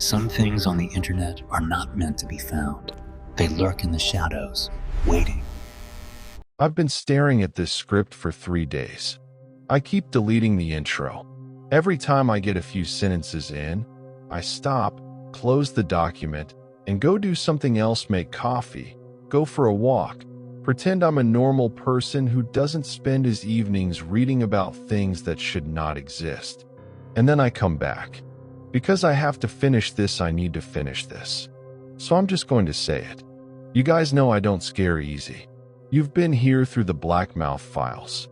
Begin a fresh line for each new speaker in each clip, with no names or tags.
Some things on the internet are not meant to be found. They lurk in the shadows, waiting.
I've been staring at this script for 3 days. I keep deleting the intro. Every time I get a few sentences in, I stop, close the document, and go do something else, make coffee, go for a walk, pretend I'm a normal person who doesn't spend his evenings reading about things that should not exist. And then I come back. Because I have to finish this, I need to finish this. So I'm just going to say it. You guys know I don't scare easy. You've been here through the Blackmouth files.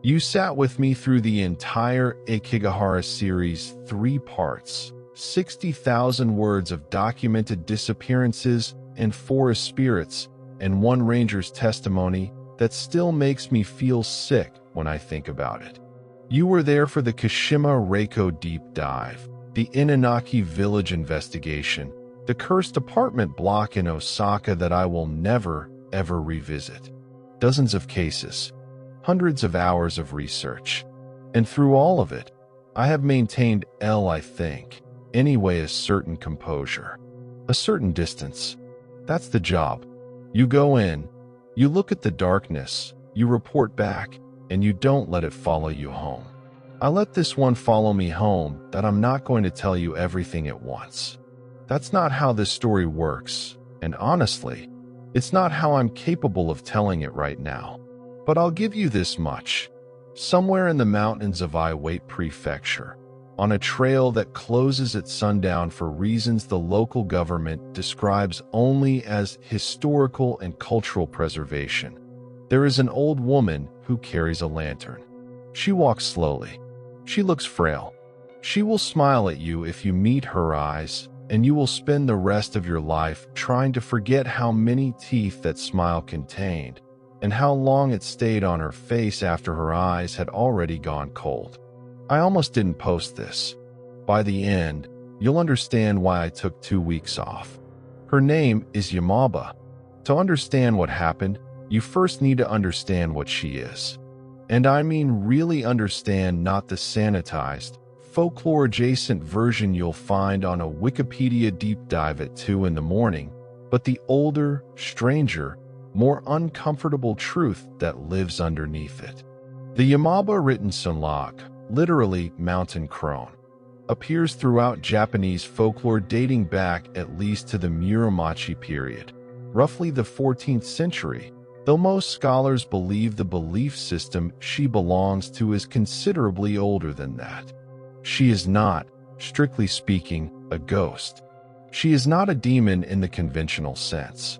You sat with me through the entire Ikigahara series, 3 parts, 60,000 words of documented disappearances and forest spirits, and 1 ranger's testimony that still makes me feel sick when I think about it. You were there for the Kashima Reiko deep dive, the Inanaki village investigation, the cursed apartment block in Osaka that I will never, ever revisit. Dozens of cases, hundreds of hours of research. And through all of it, I have maintained I think, anyway, a certain composure, a certain distance. That's the job. You go in, you look at the darkness, you report back, and you don't let it follow you home. I let this one follow me home, that I'm not going to tell you everything at once. That's not how this story works, and honestly, it's not how I'm capable of telling it right now. But I'll give you this much. Somewhere in the mountains of Iwate Prefecture, on a trail that closes at sundown for reasons the local government describes only as historical and cultural preservation, there is an old woman who carries a lantern. She walks slowly. She looks frail. She will smile at you if you meet her eyes, and you will spend the rest of your life trying to forget how many teeth that smile contained, and how long it stayed on her face after her eyes had already gone cold. I almost didn't post this. By the end, you'll understand why I took 2 weeks off. Her name is Yamauba. To understand what happened, you first need to understand what she is. And I mean really understand, not the sanitized, folklore-adjacent version you'll find on a Wikipedia deep dive at 2 in the morning, but the older, stranger, more uncomfortable truth that lives underneath it. The Yamauba written sunlock, literally mountain crone, appears throughout Japanese folklore dating back at least to the Muromachi period, roughly the 14th century, though most scholars believe the belief system she belongs to is considerably older than that. She is not, strictly speaking, a ghost. She is not a demon in the conventional sense.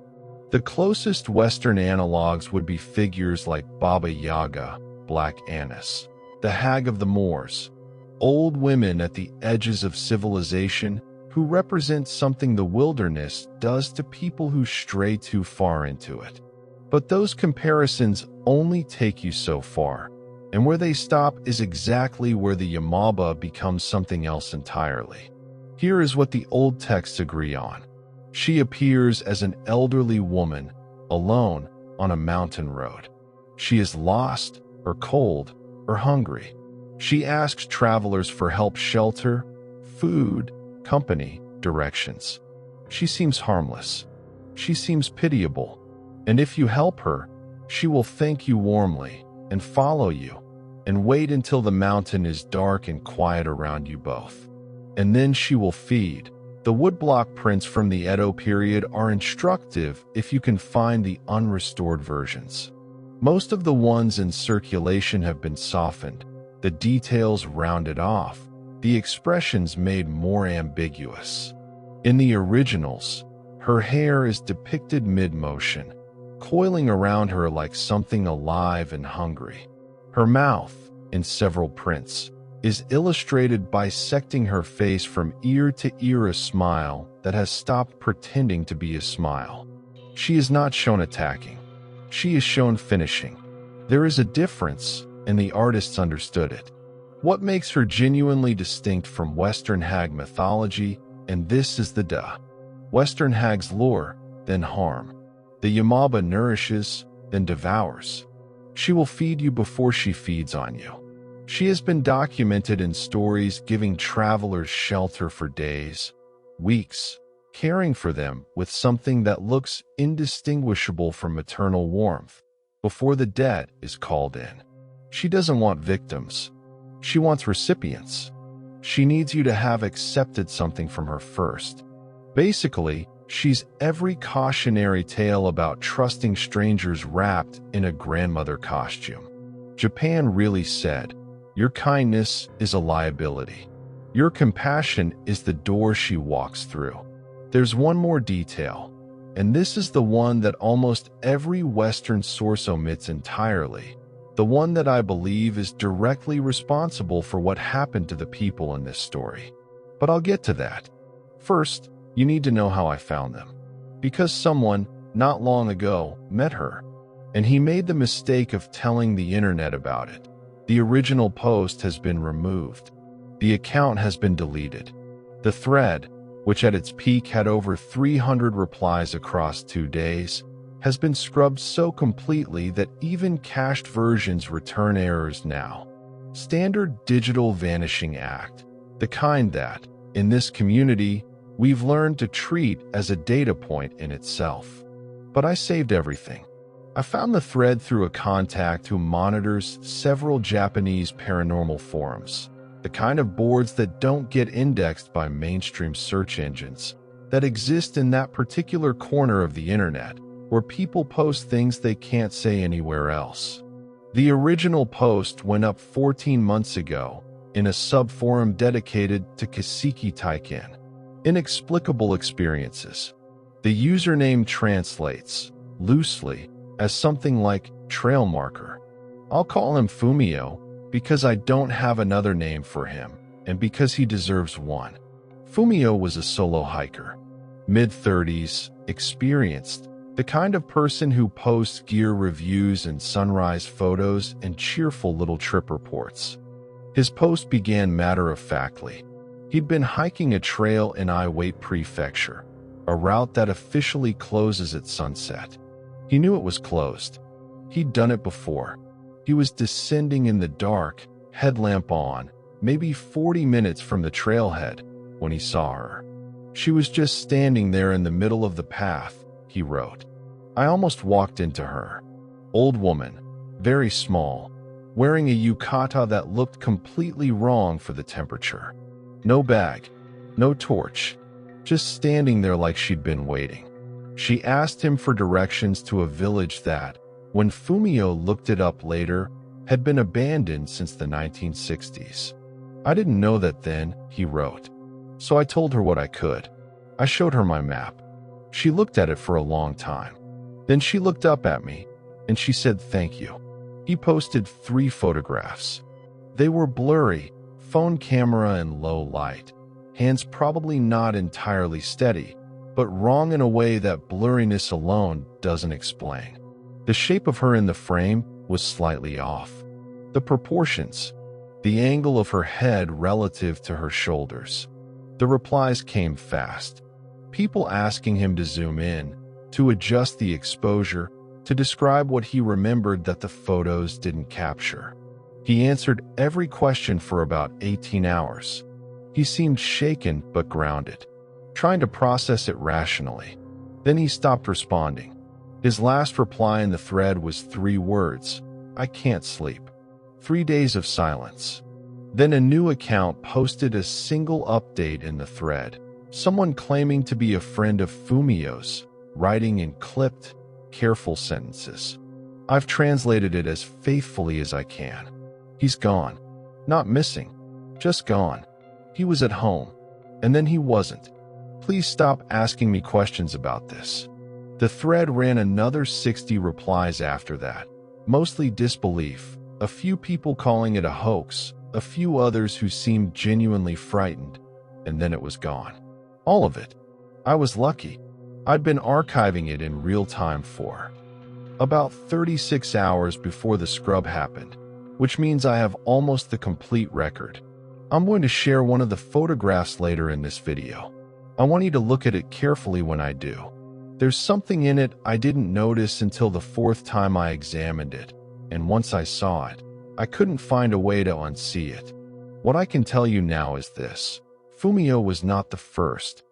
The closest Western analogs would be figures like Baba Yaga, Black Annis, the Hag of the Moors, old women at the edges of civilization who represent something the wilderness does to people who stray too far into it. But those comparisons only take you so far, and where they stop is exactly where the Yamauba becomes something else entirely. Here is what the old texts agree on. She appears as an elderly woman, alone, on a mountain road. She is lost, or cold, or hungry. She asks travelers for help, shelter, food, company, directions. She seems harmless. She seems pitiable. And if you help her, she will thank you warmly and follow you and wait until the mountain is dark and quiet around you both. And then she will feed. The woodblock prints from the Edo period are instructive if you can find the unrestored versions. Most of the ones in circulation have been softened, the details rounded off, the expressions made more ambiguous. In the originals, her hair is depicted mid-motion, coiling around her like something alive and hungry. Her mouth, in several prints, is illustrated bisecting her face from ear to ear, a smile that has stopped pretending to be a smile. She is not shown attacking. She is shown finishing. There is a difference, and the artists understood it. What makes her genuinely distinct from Western hag mythology, and this is the Western hag's lure, then harm. The Yamauba nourishes, then devours. She will feed you before she feeds on you. She has been documented in stories giving travelers shelter for days, weeks, caring for them with something that looks indistinguishable from maternal warmth before the dead is called in. She doesn't want victims. She wants recipients. She needs you to have accepted something from her first. Basically, she's every cautionary tale about trusting strangers wrapped in a grandmother costume. Japan really said, "Your kindness is a liability. Your compassion is the door she walks through." There's one more detail, and this is the one that almost every Western source omits entirely, the one that I believe is directly responsible for what happened to the people in this story. But I'll get to that. First, you need to know how I found them. Because someone, not long ago, met her, and he made the mistake of telling the internet about it. The original post has been removed. The account has been deleted. The thread, which at its peak had over 300 replies across 2 days, has been scrubbed so completely that even cached versions return errors now. Standard digital vanishing act, the kind that, in this community, we've learned to treat as a data point in itself. But I saved everything. I found the thread through a contact who monitors several Japanese paranormal forums, the kind of boards that don't get indexed by mainstream search engines, that exist in that particular corner of the internet, where people post things they can't say anywhere else. The original post went up 14 months ago in a sub-forum dedicated to Kaseki Taiken, inexplicable experiences. The username translates, loosely, as something like trail marker. I'll call him Fumio because I don't have another name for him, and because he deserves one. Fumio was a solo hiker, mid-30s, experienced, the kind of person who posts gear reviews and sunrise photos and cheerful little trip reports. His post began matter-of-factly. He'd been hiking a trail in Iwate Prefecture, a route that officially closes at sunset. He knew it was closed. He'd done it before. He was descending in the dark, headlamp on, maybe 40 minutes from the trailhead, when he saw her. She was just standing there in the middle of the path, he wrote. I almost walked into her. Old woman, very small, wearing a yukata that looked completely wrong for the temperature. No bag, no torch, just standing there like she'd been waiting. She asked him for directions to a village that, when Fumio looked it up later, had been abandoned since the 1960s. I didn't know that then, he wrote. So I told her what I could. I showed her my map. She looked at it for a long time. Then she looked up at me, and she said thank you. He posted 3 photographs. They were blurry, phone camera in low light, hands probably not entirely steady, but wrong in a way that blurriness alone doesn't explain. The shape of her in the frame was slightly off. The proportions, the angle of her head relative to her shoulders. The replies came fast. People asking him to zoom in, to adjust the exposure, to describe what he remembered that the photos didn't capture. He answered every question for about 18 hours. He seemed shaken but grounded, trying to process it rationally. Then he stopped responding. His last reply in the thread was 3 words, I can't sleep. 3 days of silence. Then a new account posted a single update in the thread, someone claiming to be a friend of Fumio's, writing in clipped, careful sentences. I've translated it as faithfully as I can. He's gone. Not missing. Just gone. He was at home. And then he wasn't. Please stop asking me questions about this. The thread ran another 60 replies after that, mostly disbelief, a few people calling it a hoax, a few others who seemed genuinely frightened, and then it was gone. All of it. I was lucky. I'd been archiving it in real time for about 36 hours before the scrub happened, which means I have almost the complete record. I'm going to share one of the photographs later in this video. I want you to look at it carefully when I do. There's something in it I didn't notice until the 4th time I examined it, and once I saw it, I couldn't find a way to unsee it. What I can tell you now is this. Fumio was not the first,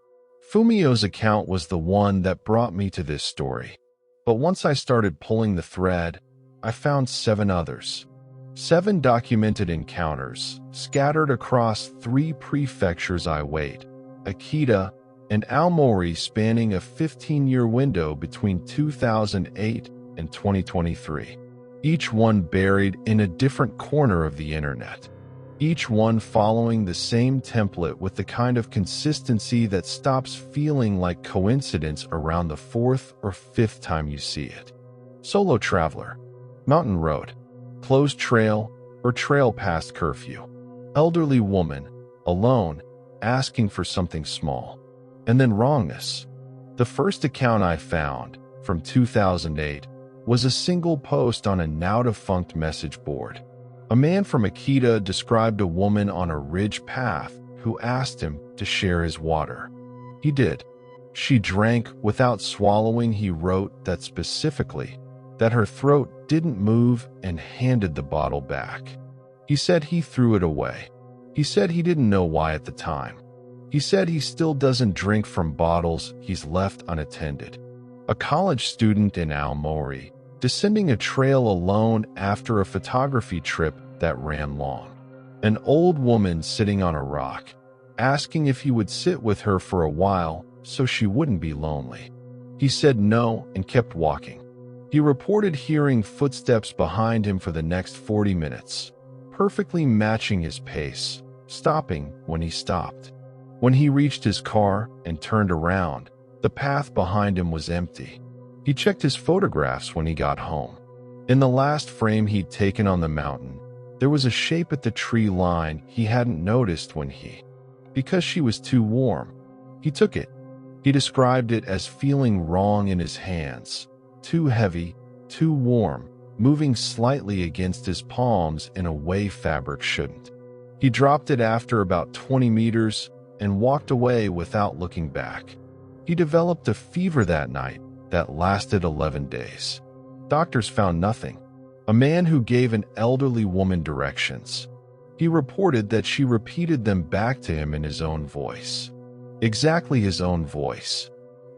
Fumio's account was the one that brought me to this story. But once I started pulling the thread, I found 7 others. 7 documented encounters scattered across 3 prefectures: Iwate, Akita, and Aomori, spanning a 15-year window between 2008 and 2023. Each one buried in a different corner of the internet. Each one following the same template with the kind of consistency that stops feeling like coincidence around the 4th or 5th time you see it. Solo traveler, mountain road, closed trail, or trail past curfew. Elderly woman, alone, asking for something small. And then wrongness. The first account I found, from 2008, was a single post on a now-defunct message board. A man from Akita described a woman on a ridge path who asked him to share his water. He did. She drank without swallowing. He wrote that specifically, that her throat didn't move, and handed the bottle back. He said he threw it away. He said he didn't know why at the time. He said he still doesn't drink from bottles he's left unattended. A college student in Aomori, descending a trail alone after a photography trip that ran long. An old woman sitting on a rock, asking if he would sit with her for a while so she wouldn't be lonely. He said no and kept walking. He reported hearing footsteps behind him for the next 40 minutes, perfectly matching his pace, stopping when he stopped. When he reached his car and turned around, the path behind him was empty. He checked his photographs when he got home. In the last frame he'd taken on the mountain, there was a shape at the tree line he hadn't noticed because she was too warm. He took it. He described it as feeling wrong in his hands, too heavy, too warm, moving slightly against his palms in a way fabric shouldn't. He dropped it after about 20 meters and walked away without looking back. He developed a fever that night that lasted 11 days. Doctors found nothing. A man who gave an elderly woman directions. He reported that she repeated them back to him in his own voice. Exactly his own voice.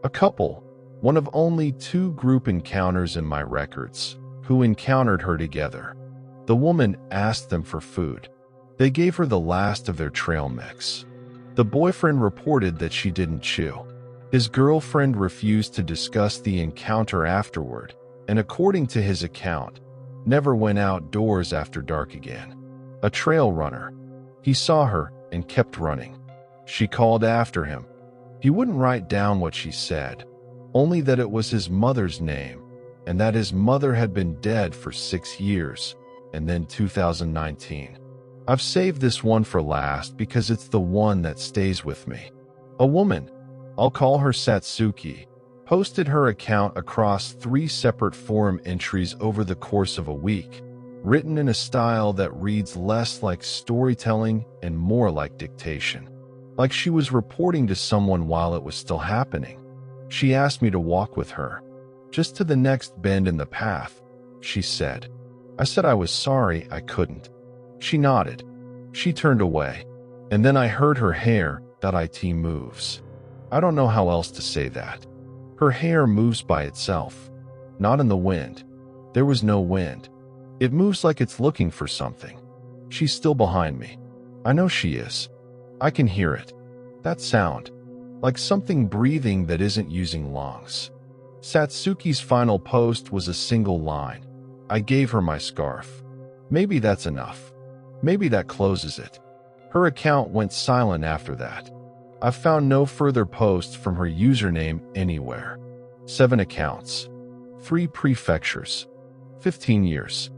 A couple, one of only 2 group encounters in my records, who encountered her together. The woman asked them for food. They gave her the last of their trail mix. The boyfriend reported that she didn't chew. His girlfriend refused to discuss the encounter afterward, and according to his account, never went outdoors after dark again. A trail runner. He saw her and kept running. She called after him. He wouldn't write down what she said, only that it was his mother's name, and that his mother had been dead for 6 years, and then 2019. I've saved this one for last because it's the one that stays with me. A woman, I'll call her Satsuki, posted her account across 3 separate forum entries over the course of a week, written in a style that reads less like storytelling and more like dictation. Like she was reporting to someone while it was still happening. She asked me to walk with her, just to the next bend in the path, she said. I said I was sorry I couldn't. She nodded. She turned away, and then I heard her hair.it moves. I don't know how else to say that. Her hair moves by itself, not in the wind. There was no wind. It moves like it's looking for something. She's still behind me. I know she is. I can hear it. That sound, like something breathing that isn't using lungs. Satsuki's final post was a single line. I gave her my scarf. Maybe that's enough. Maybe that closes it. Her account went silent after that. I've found no further posts from her username anywhere. 7 accounts. 3 prefectures. 15 years.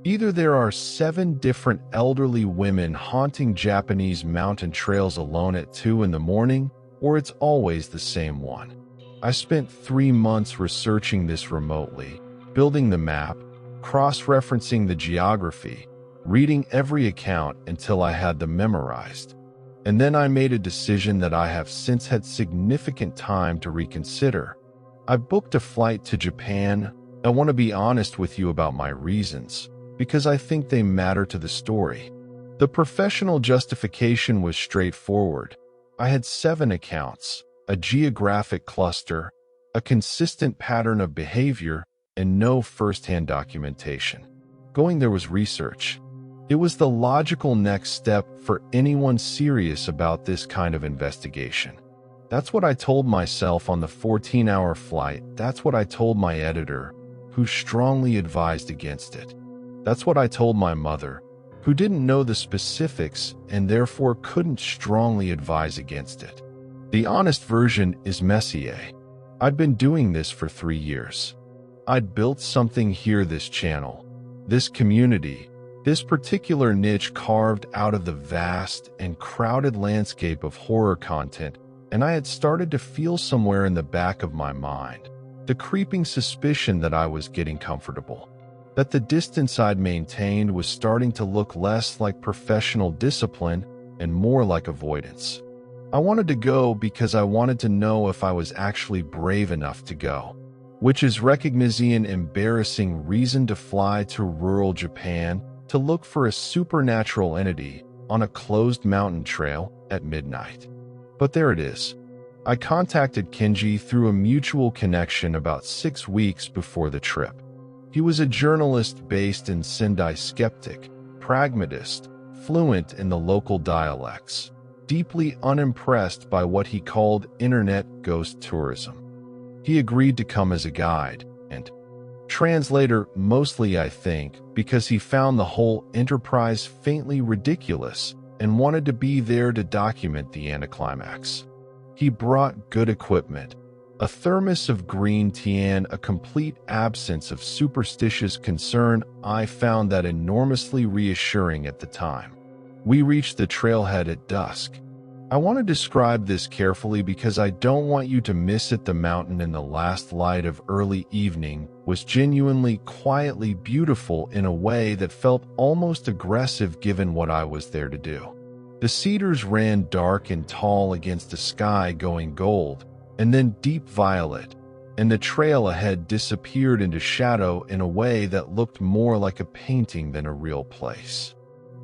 Either there are 7 different elderly women haunting Japanese mountain trails alone at 2 in the morning, or it's always the same one. I spent 3 months researching this remotely, building the map, cross-referencing the geography, reading every account until I had them memorized. And then I made a decision that I have since had significant time to reconsider. I booked a flight to Japan. I want to be honest with you about my reasons, because I think they matter to the story. The professional justification was straightforward. I had 7 accounts, a geographic cluster, a consistent pattern of behavior, and no first-hand documentation. Going there was research. It was the logical next step for anyone serious about this kind of investigation. That's what I told myself on the 14-hour flight. That's what I told my editor, who strongly advised against it. That's what I told my mother, who didn't know the specifics and therefore couldn't strongly advise against it. The honest version is Messier. I'd been doing this for 3 years. I'd built something here, this channel, this community, this particular niche carved out of the vast and crowded landscape of horror content, and I had started to feel somewhere in the back of my mind the creeping suspicion that I was getting comfortable, that the distance I'd maintained was starting to look less like professional discipline and more like avoidance. I wanted to go because I wanted to know if I was actually brave enough to go, which is recognizing an embarrassing reason to fly to rural Japan to look for a supernatural entity on a closed mountain trail at midnight. But there it is. I contacted Kenji through a mutual connection about 6 weeks before the trip. He was a journalist based in Sendai, skeptic, pragmatist, fluent in the local dialects, deeply unimpressed by what he called internet ghost tourism. He agreed to come as a guide and translator, mostly I think, because he found the whole enterprise faintly ridiculous and wanted to be there to document the anticlimax. He brought good equipment, a thermos of green tea and a complete absence of superstitious concern. I found that enormously reassuring at the time. We reached the trailhead at dusk. I want to describe this carefully because I don't want you to miss it. The mountain in the last light of early evening was genuinely quietly beautiful in a way that felt almost aggressive given what I was there to do. The cedars ran dark and tall against a sky going gold, and then deep violet, and the trail ahead disappeared into shadow in a way that looked more like a painting than a real place.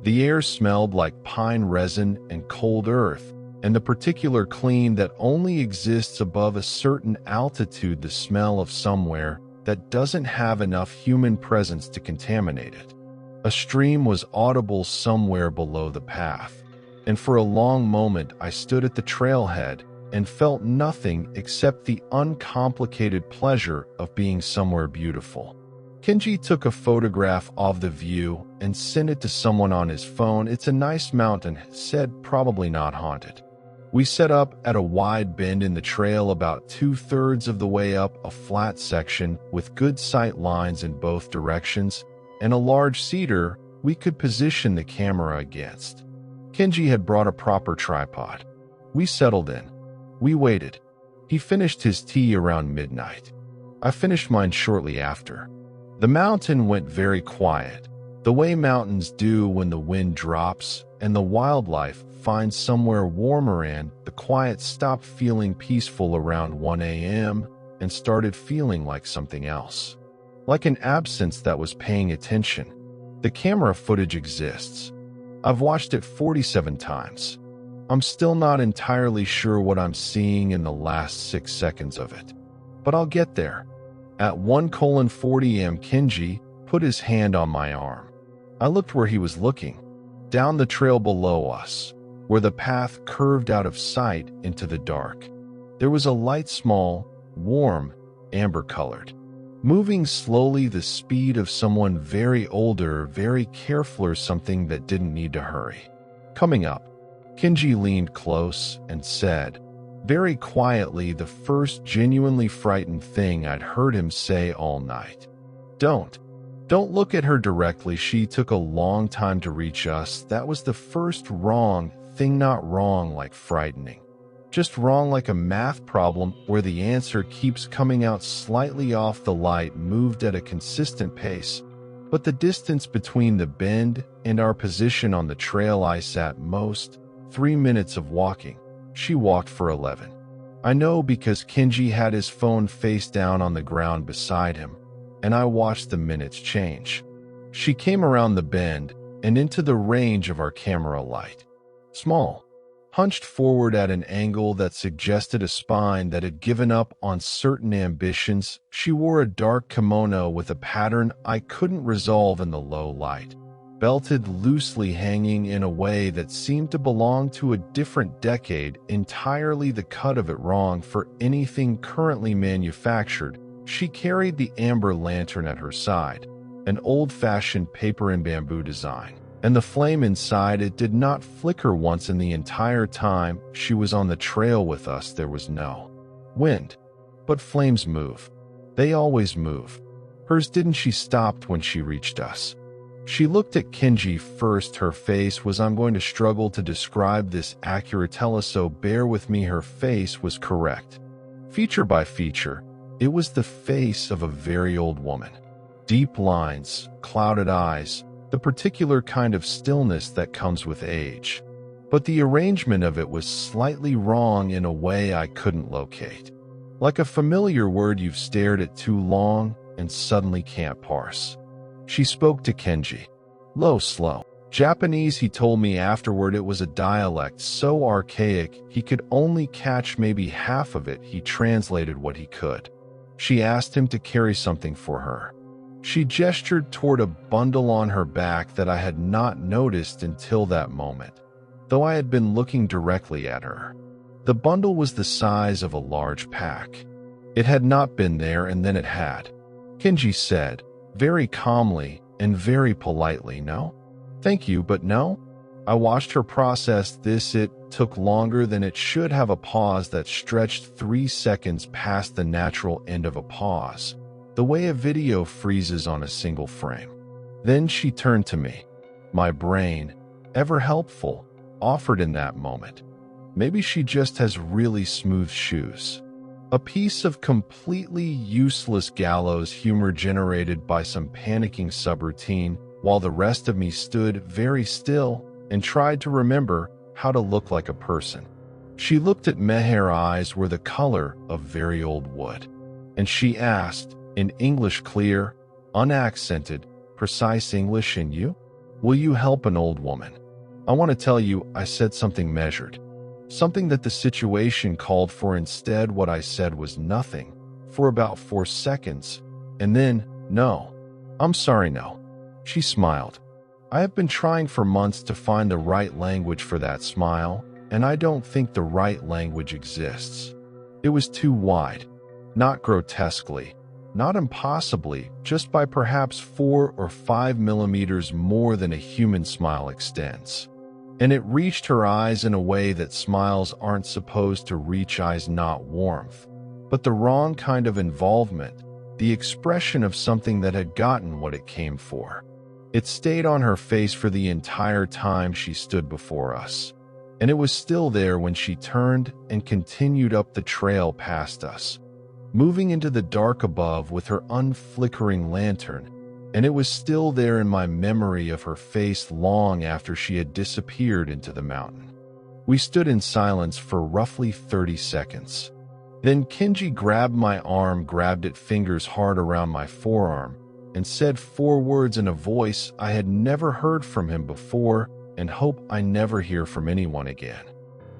The air smelled like pine resin and cold earth, and the particular clean that only exists above a certain altitude, the smell of somewhere that doesn't have enough human presence to contaminate it. A stream was audible somewhere below the path, and for a long moment I stood at the trailhead and felt nothing except the uncomplicated pleasure of being somewhere beautiful. Kenji took a photograph of the view and sent it to someone on his phone. It's a nice mountain, said, probably not haunted. We set up at a wide bend in the trail about 2/3 of the way up a flat section with good sight lines in both directions and a large cedar we could position the camera against. Kenji had brought a proper tripod. We settled in. We waited. He finished his tea around midnight. I finished mine shortly after. The mountain went very quiet, the way mountains do when the wind drops and the wildlife finds somewhere warmer, and the quiet stopped feeling peaceful around 1 a.m. and started feeling like something else. Like an absence that was paying attention. The camera footage exists. I've watched it 47 times. I'm still not entirely sure what I'm seeing in the last 6 seconds of it. But I'll get there. At 1:40 am, Kenji put his hand on my arm. I looked where he was looking, down the trail below us, where the path curved out of sight into the dark. There was a light, small, warm, amber-colored, moving slowly, the speed of someone very older, very careful, or something that didn't need to hurry. Coming up, Kenji leaned close and said, very quietly, the first genuinely frightened thing I'd heard him say all night. Don't look at her directly. She took a long time to reach us. That was the first wrong thing, not wrong like frightening. Just wrong like a math problem where the answer keeps coming out slightly off. The light moved at a consistent pace, but the distance between the bend and our position on the trail, I sat most 3 minutes of walking. She walked for 11. I know because Kenji had his phone face down on the ground beside him, and I watched the minutes change. She came around the bend and into the range of our camera light. Small, hunched forward at an angle that suggested a spine that had given up on certain ambitions. She wore a dark kimono with a pattern I couldn't resolve in the low light, belted loosely, hanging in a way that seemed to belong to a different decade, entirely the cut of it wrong for anything currently manufactured. She carried the amber lantern at her side, an old-fashioned paper and bamboo design, and the flame inside it did not flicker once in the entire time she was on the trail with us. There was no wind, but flames move. They always move. Hers didn't. She stopped when she reached us. She looked at Kenji first. Her face was, I'm going to struggle to describe this accurately, so bear with me. Her face was correct. Feature by feature, it was the face of a very old woman. Deep lines, clouded eyes, the particular kind of stillness that comes with age. But the arrangement of it was slightly wrong in a way I couldn't locate. Like a familiar word you've stared at too long and suddenly can't parse. She spoke to Kenji. Low, slow. Japanese, he told me afterward. It was a dialect so archaic he could only catch maybe half of it. He translated what he could. She asked him to carry something for her. She gestured toward a bundle on her back that I had not noticed until that moment, though I had been looking directly at her. The bundle was the size of a large pack. It had not been there, and then it had. Kenji said, very calmly and very politely, no? Thank you, but no? I watched her process this. It took longer than it should have. A pause that stretched 3 seconds past the natural end of a pause, the way a video freezes on a single frame. Then she turned to me. My brain, ever helpful, offered in that moment. Maybe she just has really smooth shoes. A piece of completely useless gallows humor generated by some panicking subroutine, while the rest of me stood very still and tried to remember how to look like a person. She looked at me. Her eyes were the color of very old wood, and she asked, in English, clear, unaccented, precise English, and you? Will you help an old woman? I want to tell you, I said something measured. Something that the situation called for. Instead, what I said was nothing for about 4 seconds, and then, no. I'm sorry, no. She smiled. I have been trying for months to find the right language for that smile, and I don't think the right language exists. It was too wide, not grotesquely, not impossibly, just by perhaps 4 or 5 millimeters more than a human smile extends. And it reached her eyes in a way that smiles aren't supposed to reach. Eyes, not warmth, but the wrong kind of involvement, the expression of something that had gotten what it came for. It stayed on her face for the entire time she stood before us, and it was still there when she turned and continued up the trail past us, moving into the dark above with her unflickering lantern, and it was still there in my memory of her face long after she had disappeared into the mountain. We stood in silence for roughly 30 seconds. Then Kenji grabbed my arm, grabbed it, fingers hard around my forearm, and said 4 words in a voice I had never heard from him before and hope I never hear from anyone again.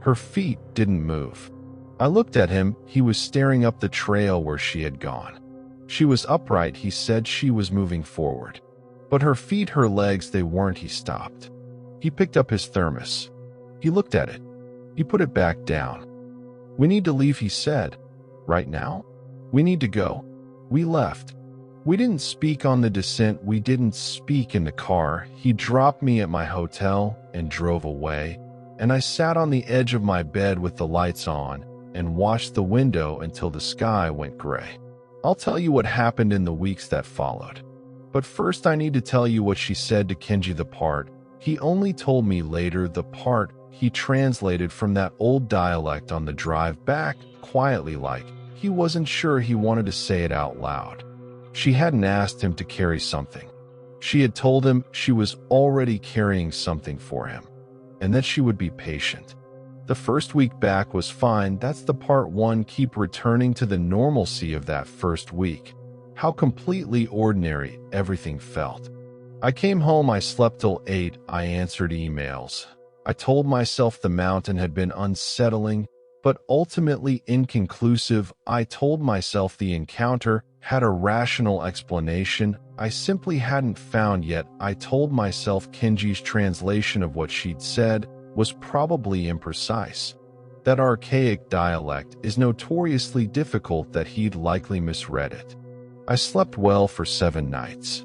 Her feet didn't move. I looked at him. He was staring up the trail where she had gone. She was upright, he said. She was moving forward. But her feet, her legs, they weren't. He stopped. He picked up his thermos. He looked at it. He put it back down. We need to leave, he said. Right now? We need to go. We left. We didn't speak on the descent. We didn't speak in the car. He dropped me at my hotel and drove away, and I sat on the edge of my bed with the lights on and watched the window until the sky went gray. I'll tell you what happened in the weeks that followed. But first I need to tell you what she said to Kenji. The part he only told me later, the part he translated from that old dialect on the drive back, quietly, like he wasn't sure he wanted to say it out loud. She hadn't asked him to carry something. She had told him she was already carrying something for him, and that she would be patient. The first week back was fine. That's the part one. Keep returning to the normalcy of that first week. How completely ordinary everything felt. I came home. I slept till 8. I answered emails. I told myself the mountain had been unsettling, but ultimately inconclusive. I told myself the encounter had a rational explanation I simply hadn't found yet. I told myself Kenji's translation of what she'd said was probably imprecise. That archaic dialect is notoriously difficult, that he'd likely misread it. I slept well for 7 nights.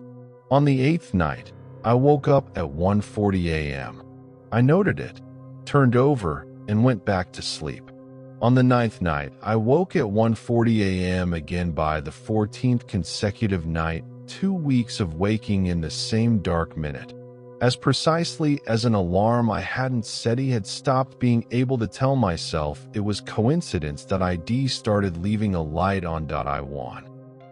On the 8th night, I woke up at 1:40 a.m. I noted it, turned over, and went back to sleep. On the 9th night, I woke at 1:40 a.m. again. By the 14th consecutive night, 2 weeks of waking in the same dark minute. As precisely as an alarm I hadn't set, he had stopped being able to tell myself it was coincidence that I started leaving a light on. I want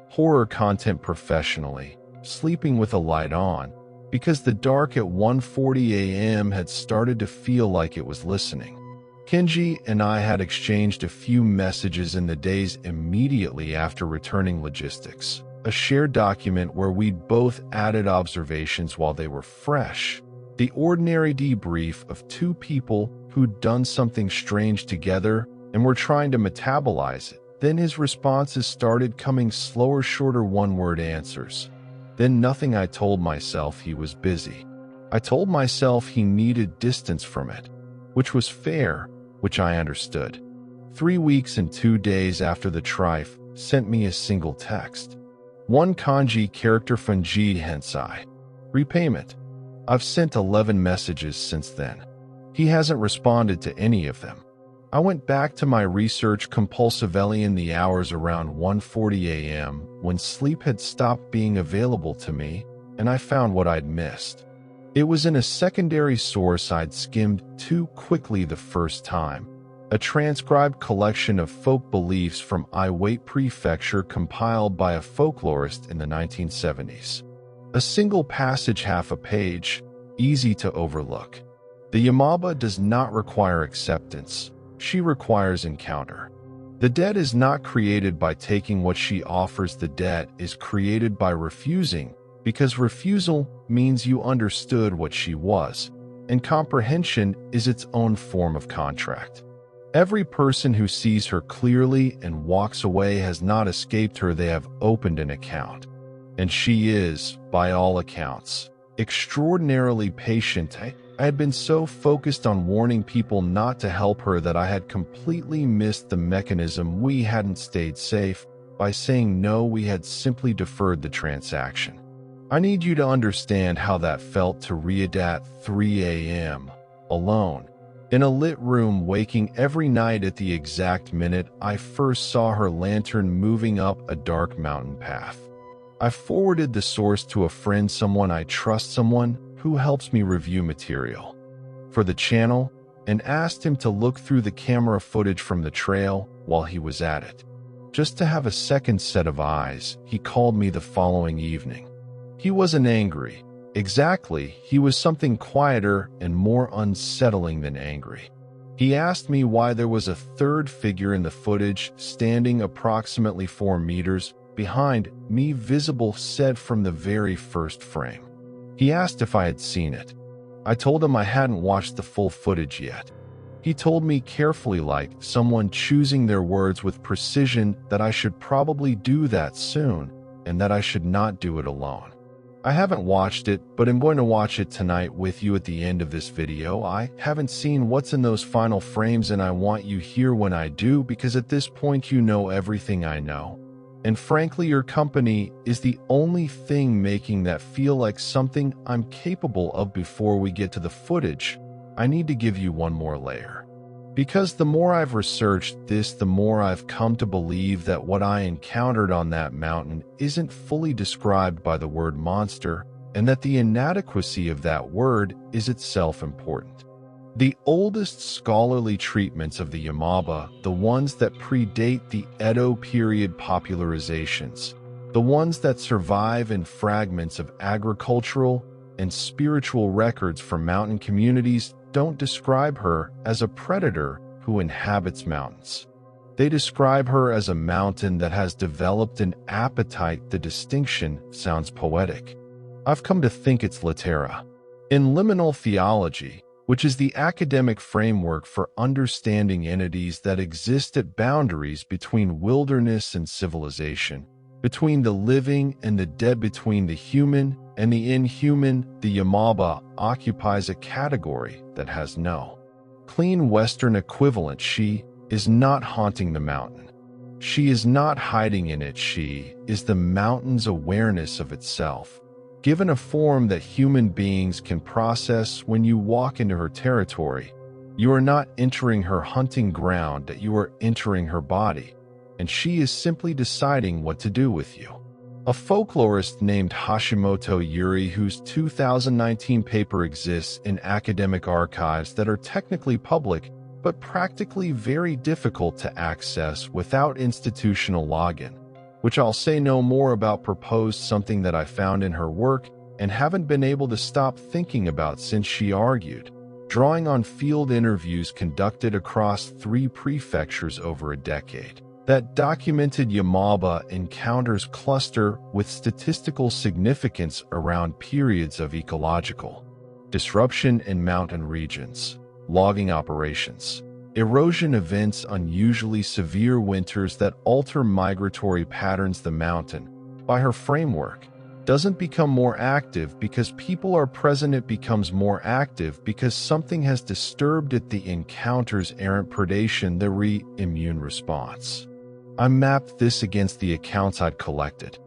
horror content professionally, sleeping with a light on, because the dark at 1:40 a.m. had started to feel like it was listening. Kenji and I had exchanged a few messages in the days immediately after returning logistics, a shared document where we'd both added observations while they were fresh, the ordinary debrief of 2 people who'd done something strange together and were trying to metabolize it. Then his responses started coming slower, shorter one-word answers. Then nothing. I told myself he was busy. I told myself he needed distance from it, which was fair, which I understood. 3 weeks and 2 days after the Trife sent me a single text. 1 kanji character fungi hensai. Repayment. I've sent 11 messages since then. He hasn't responded to any of them. I went back to my research compulsively in the hours around 1:40 a.m. when sleep had stopped being available to me, and I found what I'd missed. It was in a secondary source I'd skimmed too quickly the first time, a transcribed collection of folk beliefs from Iwate Prefecture compiled by a folklorist in the 1970s. A single passage, half a page, easy to overlook. The Yamauba does not require acceptance. She requires encounter. The debt is not created by taking what she offers. The debt is created by refusing, because refusal means you understood what she was, and comprehension is its own form of contract. Every person who sees her clearly and walks away has not escaped her. They have opened an account. And she is, by all accounts, extraordinarily patient. I had been so focused on warning people not to help her that I had completely missed the mechanism. We hadn't stayed safe. By saying no, we had simply deferred the transaction. I need you to understand how that felt to read at 3 a.m., alone, in a lit room, waking every night at the exact minute I first saw her lantern moving up a dark mountain path. I forwarded the source to a friend, someone I trust, someone who helps me review material for the channel, and asked him to look through the camera footage from the trail while he was at it. Just to have a second set of eyes, he called me the following evening. He wasn't angry. Exactly, he was something quieter and more unsettling than angry. He asked me why there was a third figure in the footage standing approximately 4 meters behind me, visible, said from the very first frame. He asked if I had seen it. I told him I hadn't watched the full footage yet. He told me carefully, like someone choosing their words with precision, that I should probably do that soon and that I should not do it alone. I haven't watched it, but I'm going to watch it tonight with you at the end of this video. I haven't seen what's in those final frames, and I want you here when I do, because at this point you know everything I know. And frankly, your company is the only thing making that feel like something I'm capable of. Before we get to the footage, I need to give you one more layer. Because the more I've researched this, the more I've come to believe that what I encountered on that mountain isn't fully described by the word monster, and that the inadequacy of that word is itself important. The oldest scholarly treatments of the Yamauba, the ones that predate the Edo period popularizations, the ones that survive in fragments of agricultural and spiritual records from mountain communities, don't describe her as a predator who inhabits mountains. They describe her as a mountain that has developed an appetite. The distinction sounds poetic. I've come to think it's Latera. In liminal theology, which is the academic framework for understanding entities that exist at boundaries between wilderness and civilization, between the living and the dead, between the human and the inhuman. The Yamauba occupies a category that has no clean Western equivalent. She is not haunting the mountain. She is not hiding in it. She is the mountain's awareness of itself, given a form that human beings can process. When you walk into her territory, you are not entering her hunting ground, that you are entering her body, and she is simply deciding what to do with you. A folklorist named Hashimoto Yuri, whose 2019 paper exists in academic archives that are technically public, but practically very difficult to access without institutional login, which I'll say no more about, proposed something that I found in her work and haven't been able to stop thinking about since. She argued, drawing on field interviews conducted across 3 prefectures over a decade, that documented Yamauba encounters cluster with statistical significance around periods of ecological disruption in mountain regions, logging operations, erosion events, unusually severe winters that alter migratory patterns. The mountain, by her framework, doesn't become more active because people are present. It becomes more active because something has disturbed it. The encounters errant predation, the immune response. I mapped this against the accounts I'd collected.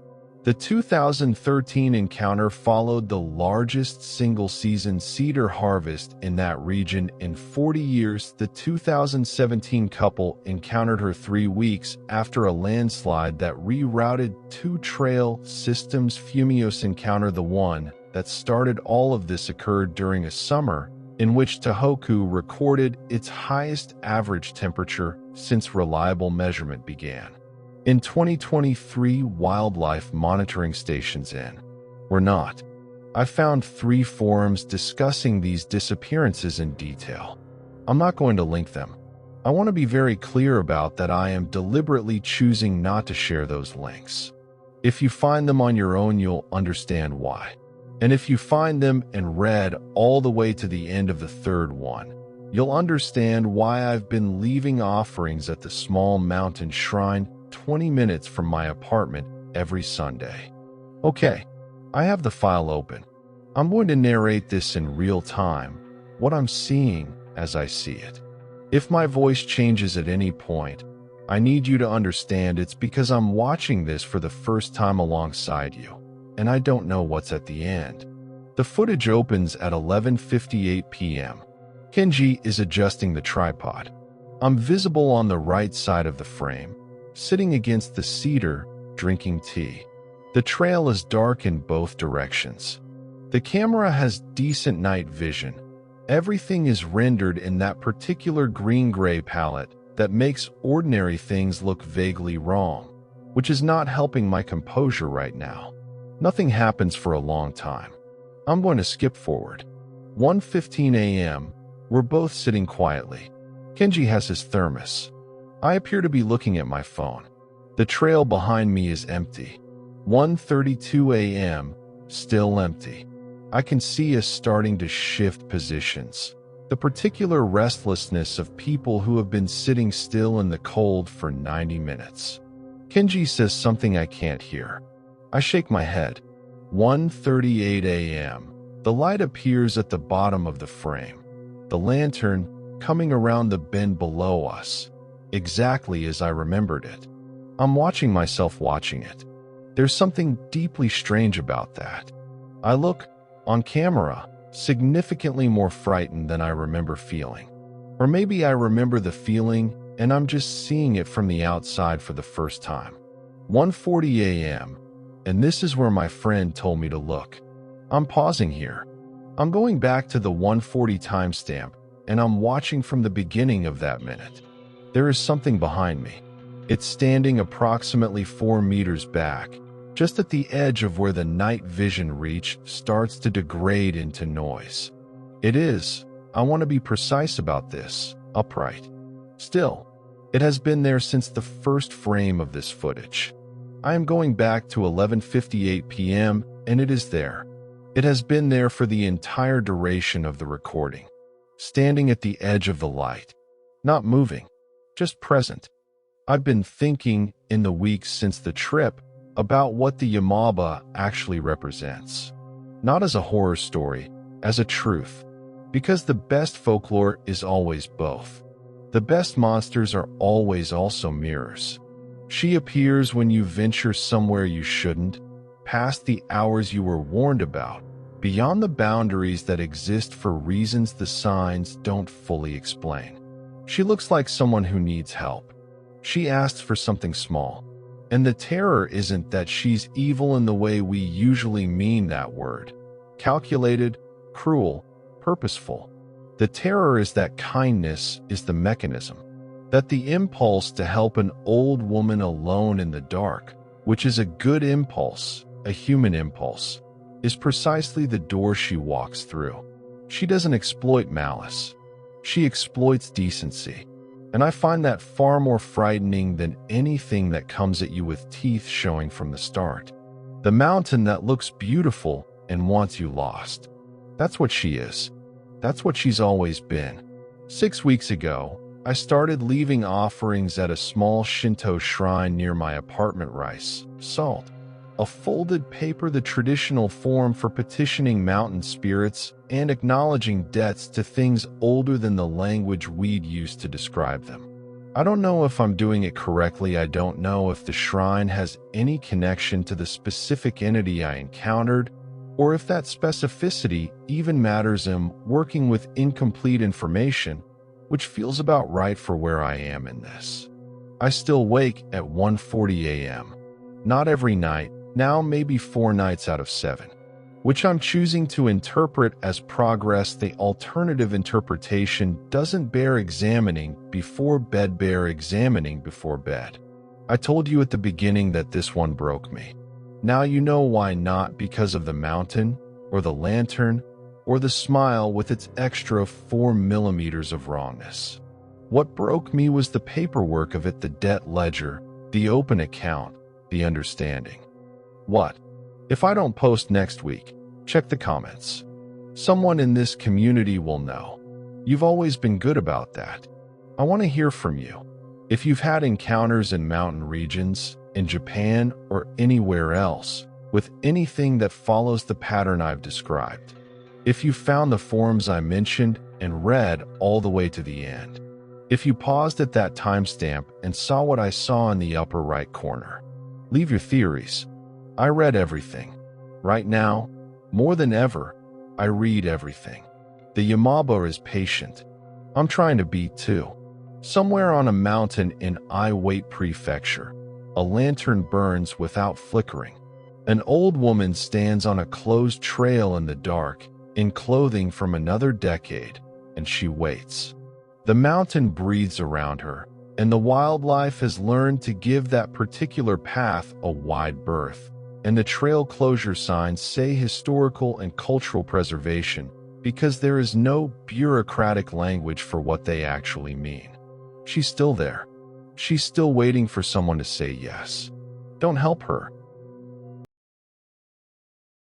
The 2013 encounter followed the largest single-season cedar harvest in that region in 40 years. The 2017 couple encountered her 3 weeks after a landslide that rerouted 2 trail systems. Fumios encounter, the one that started all of this, occurred during a summer in which Tohoku recorded its highest average temperature since reliable measurement began. In 2023, wildlife monitoring stations were not. I found 3 forums discussing these disappearances in detail. I'm not going to link them. I want to be very clear about that. I am deliberately choosing not to share those links. If you find them on your own, you'll understand why. And if you find them and read all the way to the end of the 3rd one, you'll understand why I've been leaving offerings at the small mountain shrine 20 minutes from my apartment every Sunday. Okay, I have the file open. I'm going to narrate this in real time, what I'm seeing as I see it. If my voice changes at any point, I need you to understand it's because I'm watching this for the first time alongside you, and I don't know what's at the end. The footage opens at 11:58 p.m. Kenji is adjusting the tripod. I'm visible on the right side of the frame, sitting against the cedar, drinking tea. The trail is dark in both directions. The camera has decent night vision. Everything is rendered in that particular green-gray palette that makes ordinary things look vaguely wrong, which is not helping my composure right now. Nothing happens for a long time. I'm going to skip forward. 1:15 a.m. We're both sitting quietly. Kenji has his thermos. I appear to be looking at my phone. The trail behind me is empty. 1:32 a.m., still empty. I can see us starting to shift positions. The particular restlessness of people who have been sitting still in the cold for 90 minutes. Kenji says something I can't hear. I shake my head. 1:38 a.m. The light appears at the bottom of the frame. The lantern coming around the bend below us, exactly as I remembered it. I'm watching myself watching it. There's something deeply strange about that. I look, on camera, significantly more frightened than I remember feeling. Or maybe I remember the feeling and I'm just seeing it from the outside for the first time. 1:40 a.m., and this is where my friend told me to look. I'm pausing here. I'm going back to the 1:40 timestamp, and I'm watching from the beginning of that minute. There is something behind me. It's standing approximately 4 meters back, just at the edge of where the night vision reach starts to degrade into noise. It is, I want to be precise about this, upright. Still, it has been there since the first frame of this footage. I am going back to 11:58 p.m., and it is there. It has been there for the entire duration of the recording. standing at the edge of the light, not moving, just present. I've been thinking in the weeks since the trip about what the Yamauba actually represents. Not as a horror story, as a truth. Because the best folklore is always both. The best monsters are always also mirrors. She appears when you venture somewhere you shouldn't, past the hours you were warned about, beyond the boundaries that exist for reasons the signs don't fully explain. She looks like someone who needs help. She asks for something small. And the terror isn't that she's evil in the way we usually mean that word. Calculated, cruel, purposeful. The terror is that kindness is the mechanism. That the impulse to help an old woman alone in the dark, which is a good impulse, a human impulse, is precisely the door she walks through. She doesn't exploit malice. She exploits decency. And I find that far more frightening than anything that comes at you with teeth showing from the start. The mountain that looks beautiful and wants you lost. That's what she is. That's what she's always been. 6 weeks ago, I started leaving offerings at a small Shinto shrine near my apartment. Rice, salt, a folded paper, the traditional form for petitioning mountain spirits and acknowledging debts to things older than the language we'd use to describe them. I don't know if I'm doing it correctly. I don't know if the shrine has any connection to the specific entity I encountered, or if that specificity even matters. I'm working with incomplete information, which feels about right for where I am in this. I still wake at 1:40 a.m. Not every night, now maybe 4 nights out of 7. Which I'm choosing to interpret as progress. The alternative interpretation doesn't bear examining before bed, bear examining before bed. I told you at the beginning that this one broke me. Now you know why. Not because of the mountain, or the lantern, or the smile with its extra 4 millimeters of wrongness. What broke me was the paperwork of it, the debt ledger, the open account, the understanding. What? If I don't post next week, check the comments. Someone in this community will know. You've always been good about that. I want to hear from you. If you've had encounters in mountain regions, in Japan, or anywhere else, with anything that follows the pattern I've described. If you found the forums I mentioned and read all the way to the end. If you paused at that timestamp and saw what I saw in the upper right corner. Leave your theories. I read everything. Right now, more than ever, I read everything. The Yamauba is patient. I'm trying to be too. Somewhere on a mountain in Iwate Prefecture, a lantern burns without flickering. An old woman stands on a closed trail in the dark, in clothing from another decade, and she waits. The mountain breathes around her, and the wildlife has learned to give that particular path a wide berth. And the trail closure signs say historical and cultural preservation because there is no bureaucratic language for what they actually mean. She's still there. She's still waiting for someone to say yes. Don't help her.